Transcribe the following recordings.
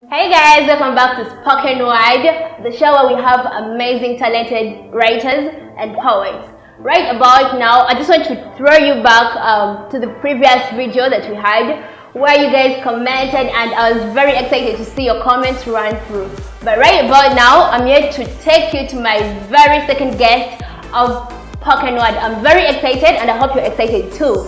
Hey guys, welcome back to Spoken Word, the show where we have amazing talented writers and poets. Right about now, I just want to throw you back to the previous video that we had where you guys commented, and I was very excited to see your comments run through. But right about now, I'm here to take you to my very second guest of Spoken Word. I'm very excited and I hope you're excited too.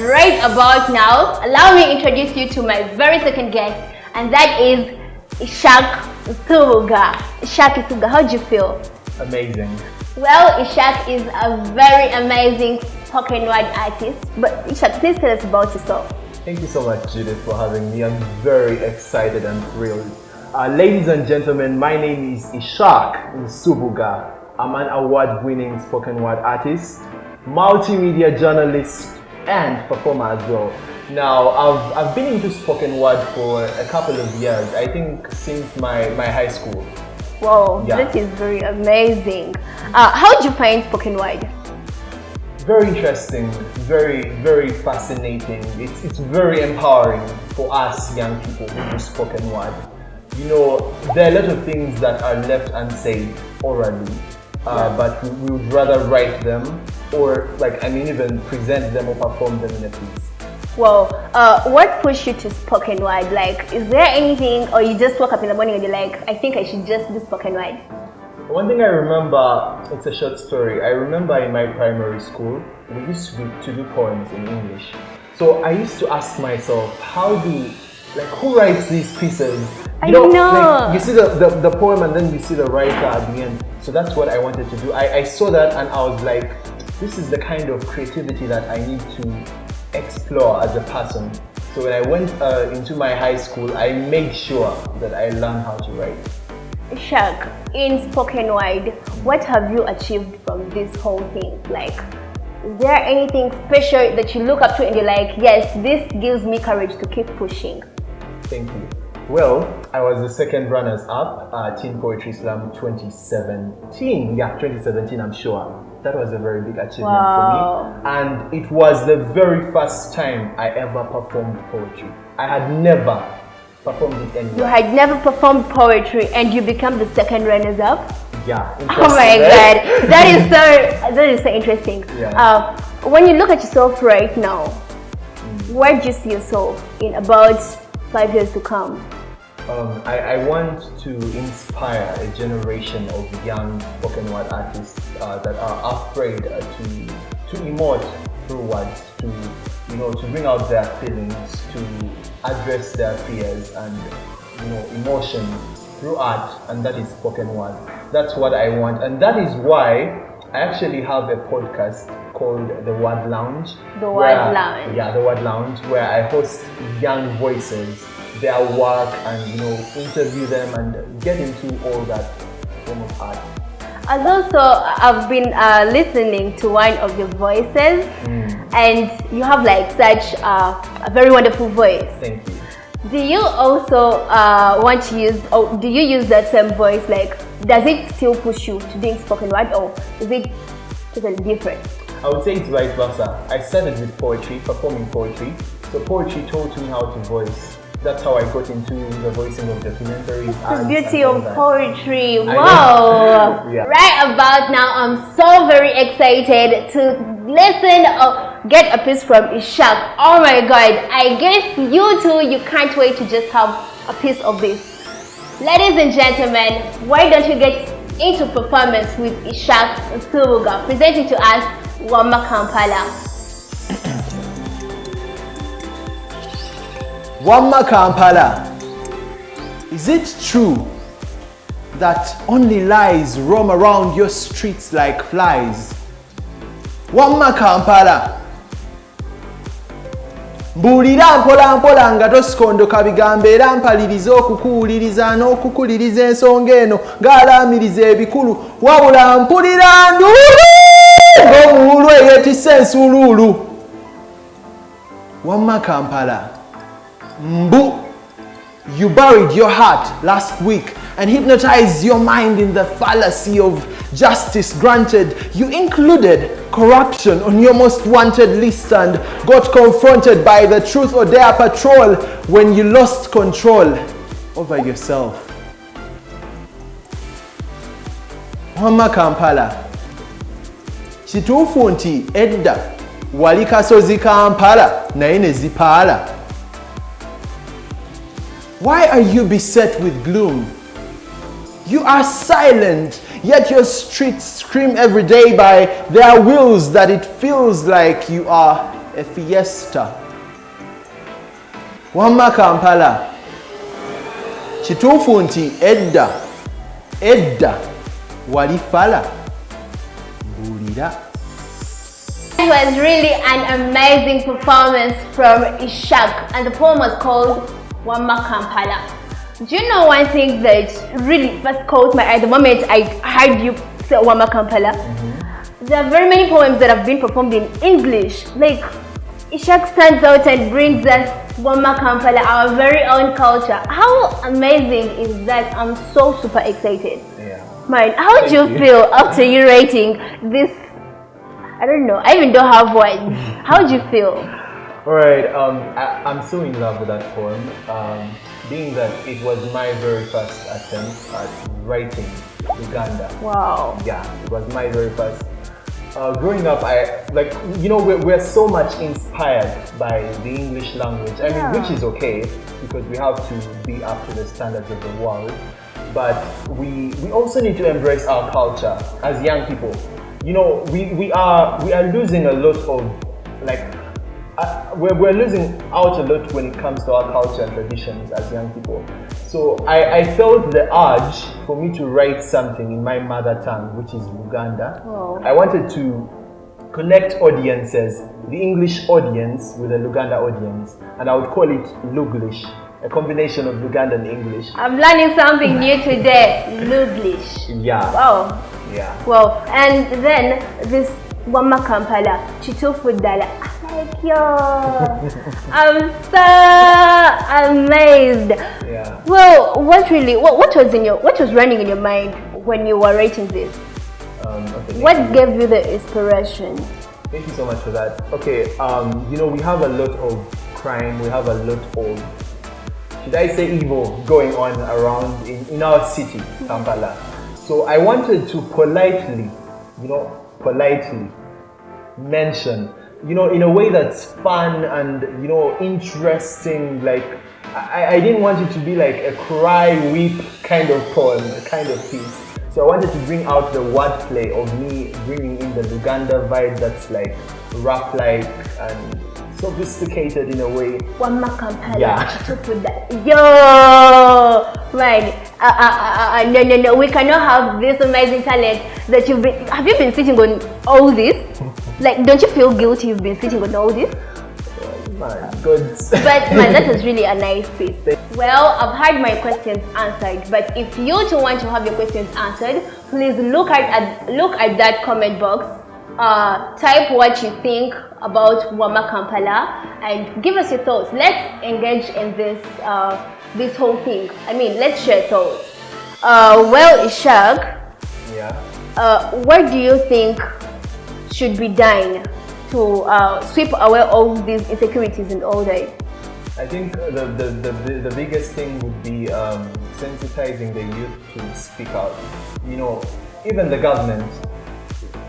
Right about now, allow me to introduce you to my very second guest, and that is Ishaque Nsubuga. Ishaque Nsubuga, how do you feel? Amazing. Well, Ishaque is a very amazing spoken word artist. But Ishaque, please tell us about yourself. Thank you so much, Judith, for having me. I'm very excited and thrilled. Ladies and gentlemen, my name is Ishaque Nsubuga. I'm an award-winning spoken word artist, multimedia journalist, and performer as well. Now, I've been into spoken word for a couple of years, I think since my high school. Wow, yeah. That is very amazing. How did you find spoken word? Very interesting, very fascinating. It's very empowering for us young people who do spoken word. You know, there are a lot of things that are left unsaid orally, but we would rather write them or even present them or perform them in a piece. Well, what pushed you to spoken word? Like, is there anything, or you just woke up in the morning and you're like, I think I should just do spoken word? One thing I remember, it's a short story. I remember in my primary school, we used to do poems in English. So I used to ask myself, who writes these pieces? I know. Like, you see the poem and then you see the writer at the end. So that's what I wanted to do. I saw that and I was like, this is the kind of creativity that I need to explore as a person. So when I went into my high school, I made sure that I learned how to write. Ishaque, in spoken word, what have you achieved from this whole thing? Like, is there anything special that you look up to and you're like, yes, this gives me courage to keep pushing? Thank you. Well, I was the second runners-up at Teen Poetry Slam 2017. Yeah, 2017, I'm sure. That was a very big achievement for me. And it was the very first time I ever performed poetry. I had never performed it anywhere. You had never performed poetry and you become the second runners-up? Yeah. Oh my God, that is so interesting. Yeah. When you look at yourself right now, where do you see yourself in about 5 years to come? I want to inspire a generation of young spoken word artists that are afraid to emote through words, to bring out their feelings, to address their fears and emotions through art, and that is spoken word. That's what I want, and that is why I actually have a podcast called The Word Lounge. The Word Lounge. Yeah, The Word Lounge, where I host young voices, their work, and interview them and get into all that form of art. And also, I've been listening to one of your voices, and you have such a very wonderful voice. Thank you. Do you also want to use, or do you use that same voice? Like, does it still push you to doing spoken word, or is it totally different? I would say it's vice versa. I started with poetry, performing poetry. So poetry taught me how to voice. That's how I got into the voicing of documentaries. The beauty of poetry. Wow. Yeah. Right about now, I'm so very excited to listen or get a piece from Ishaque. Oh my God. I guess you too, you can't wait to just have a piece of this. Ladies and gentlemen, why don't you get into performance with Ishaque Nsubuga, presenting to us Wama Kampala. Wama Kampala, is it true that only lies roam around your streets like flies? Wama Kampala, mbuulira mpola mpola nga tosikondoka bigambo era mpaliriza okukuwuliriza n'okukuliriza ensonga eno ng'alaamiriza ebikulu wabula mpulira nduulu ng'omuwulu eyeetisse ensuuluulu. Wama Kampala, Mbu, you buried your heart last week and hypnotized your mind in the fallacy of justice granted. You included corruption on your most wanted list and got confronted by the Truth or Dare patrol when you lost control. over yourself. Wama Kampala. Kituufu nti edda wali kasozi Kampala naye ne zipaala. Why are you beset with gloom? You are silent, yet your streets scream every day by their wheels that it feels like you are a fiesta. Wama Kampala. Kituufu nti edda wali fala bulira. It was really an amazing performance from Ishaque, and the poem was called Wama Kampala. Do you know one thing that really first caught my eye the moment I heard you say Wama Kampala? There are very many poems that have been performed in English. Like, Ishaque stands out and brings us Wama Kampala, our very own culture. How amazing is that? I'm so super excited. Yeah. Man, how did you feel after you writing this? I don't know. I even don't have words. How did you feel? Alright, I'm so in love with that poem. Being that it was my very first attempt at writing Uganda. Wow. Yeah, it was my very first. Growing up, we're so much inspired by the English language. I mean, which is okay because we have to be up to the standards of the world. But we also need to embrace our culture as young people. You know, we are losing a lot of we're losing out a lot when it comes to our culture and traditions as young people. So I felt the urge for me to write something in my mother tongue, which is Luganda. Wow. I wanted to connect audiences, the English audience with the Luganda audience, and I would call it Luglish, a combination of Luganda and English. I'm learning something new today. Luglish. Yeah. Wow. Yeah. Wow. And then this Wama Kampala, Chitufu Dala. Like, yo, I'm so amazed. Yeah. Well, what was running in your mind when you were writing this? Okay, what gave you the inspiration? Thank you so much for that. Okay, you know, we have a lot of crime, we have a lot of, should I say, evil going on around in our city, Kampala. So I wanted to politely mention, you know, in a way that's fun and, you know, interesting. Like, I didn't want it to be like a cry, weep kind of poem, a kind of piece. So I wanted to bring out the wordplay of me bringing in the Luganda vibe that's like rap-like and sophisticated in a way. Wama Kampala. Yeah. Yo, man. No. We cannot have this amazing talent that you've been. Have you been sitting on all this? Like, don't you feel guilty you've been sitting on all this? My God. But man, that was really a nice piece. Well, I've had my questions answered, but if you too want to have your questions answered, please look at that comment box. Type what you think about Wama Kampala and give us your thoughts. Let's engage in this whole thing. I mean, let's share thoughts. Well, Ishaque, yeah. What do you think should be done to sweep away all these insecurities and all that? I think the biggest thing would be sensitizing the youth to speak out. You know, even the government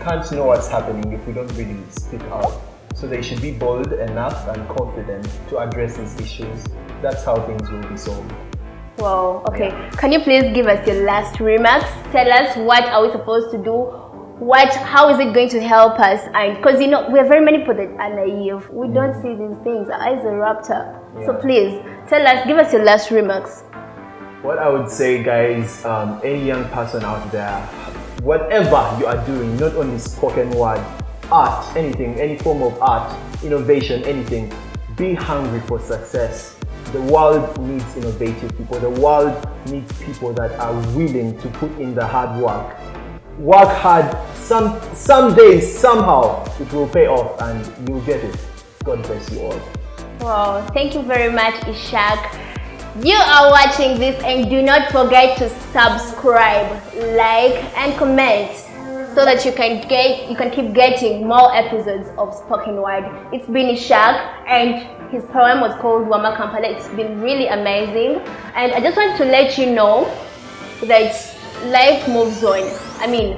can't know what's happening if we don't really speak out. So they should be bold enough and confident to address these issues. That's how things will be solved. Wow, okay. Yeah. Can you please give us your last remarks? Tell us what are we supposed to do? How is it going to help us? And because, you know, we have very many people that are naive. We don't see these things. Our eyes are wrapped up. Yeah. So please, tell us, give us your last remarks. What I would say, guys, any young person out there, whatever you are doing, not only spoken word, art, anything, any form of art, innovation, anything, be hungry for success. The world needs innovative people. The world needs people that are willing to put in the hard work. Work hard, some days, somehow, it will pay off and you'll get it. God bless you all. Wow, thank you very much, Ishaque. You are watching this and do not forget to subscribe, like and comment so that you can keep getting more episodes of Spoken Word. It's been Ishaque, and his poem was called Wama Kampala. It's been really amazing, and I just want to let you know that life moves on. I mean,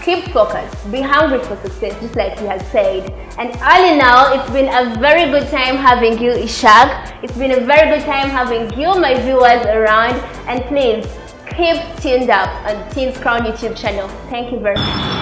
keep focused, be hungry for success, just like he has said. And early now, it's been a very good time having you, Ishaque. It's been a very good time having you, my viewers, around. And please, keep tuned up on Teen's Crown YouTube channel. Thank you very much.